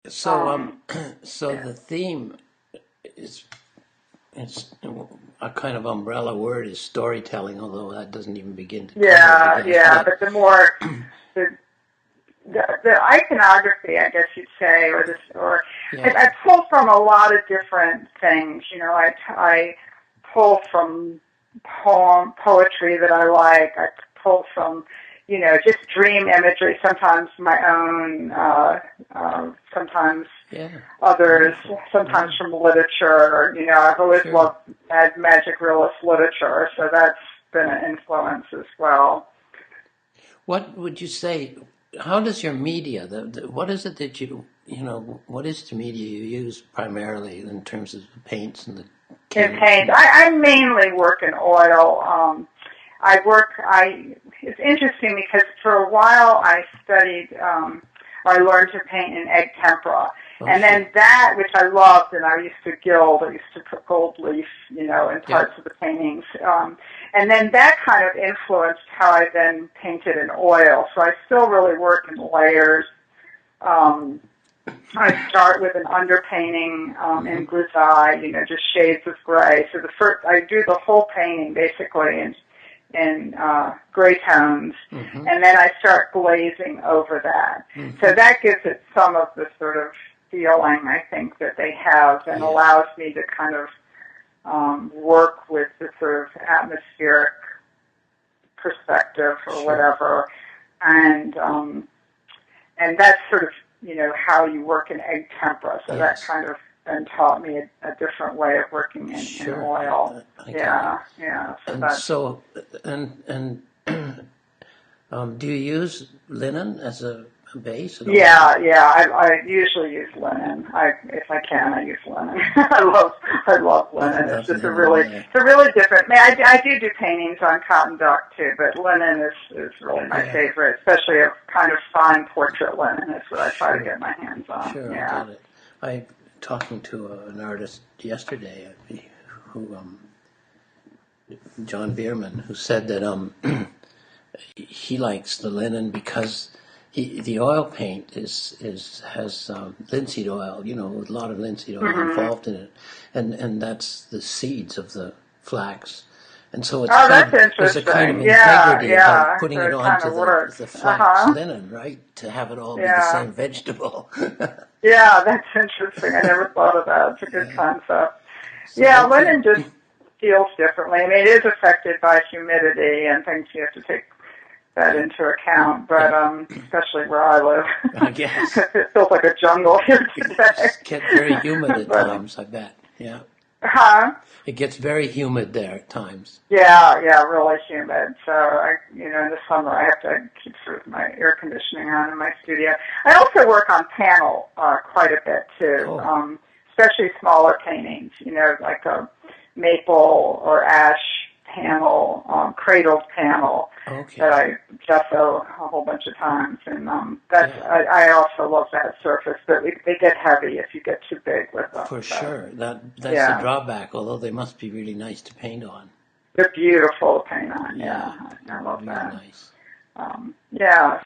So, Um, so yeah, the theme is it's a kind of umbrella word is storytelling, although that doesn't even begin to cover it, I guess. yeah, But but the more the the iconography, I guess you'd say, or this, or yeah, I pull from a lot of different things. I pull from poetry that I like. I pull from, just dream imagery. Sometimes my own, sometimes yeah, others. wonderful, Sometimes yeah, from literature. I've always sure. loved magic realist literature, so that's been an influence as well. What would you say? How does your media, what is it that what is the media you use primarily in terms of the paints and the In canvas paint, and I mainly work in oil. It's interesting because for a while I studied, I learned to paint in egg tempera. oh And sure, then that, which I loved, and I used to gild, I used to put gold leaf, in yeah, parts of the paintings. And then that kind of influenced how I then painted in oil. So I still really work in layers. Um, I start with an underpainting in grisaille, just shades of gray. So I do the whole painting basically in gray tones, mm-hmm, and then I start glazing over that. So mm-hmm, that gives it some of the sort of feeling I think that they have, and yes, allows me to kind of work with the sort of atmospheric perspective or sure, whatever, and that's sort of, how you work in egg tempera. So that yes, kind of then taught me a different way of working in sure, oil. I get it. Yeah, yeah. So And that's, so, and do you use linen as a base at all? yeah. I usually use linen. If I can, I use linen. I love I linen. It's love just linen, yeah. it's a really different. I do paintings on cotton duck too, but linen is really my Yeah, favorite, especially a kind of fine portrait linen. Is what I try to sure, get my hands on. sure, I Yeah. get it. I talking to an artist yesterday who John Bierman, who said that he likes the linen because the oil paint is has linseed oil, with a lot of linseed oil Hmm. involved in it, and that's the seeds of the flax, and so Oh, that's there's a kind of interesting. Yeah, integrity about yeah. putting So it it kind onto of works. the Uh flax huh. linen, right, to have it all be the Yeah. same vegetable. Yeah, that's interesting. I never thought of that. It's a good Yeah. concept. So Yeah, that's linen just feels differently. I mean, it is affected by humidity and things you have to take that yeah, into account, but yeah. especially where I live, I guess it feels like a jungle here it today. just get very humid at But times. I bet. Yeah. huh? It gets very humid there at times. Yeah, really humid. So in the summer I have to keep sort of my air conditioning on in my studio. I also work on panel quite a bit too, Oh, especially smaller paintings. Like a maple or ash panel, cradled panel that okay. I gesso a whole bunch of times, and that's Yeah, I also love that surface, but they get heavy if you get too big with them. for So sure. That's the yeah. drawback, although they must be really nice to paint on. They're beautiful to paint on. Yeah, Yeah, I love really that. nice. Yeah.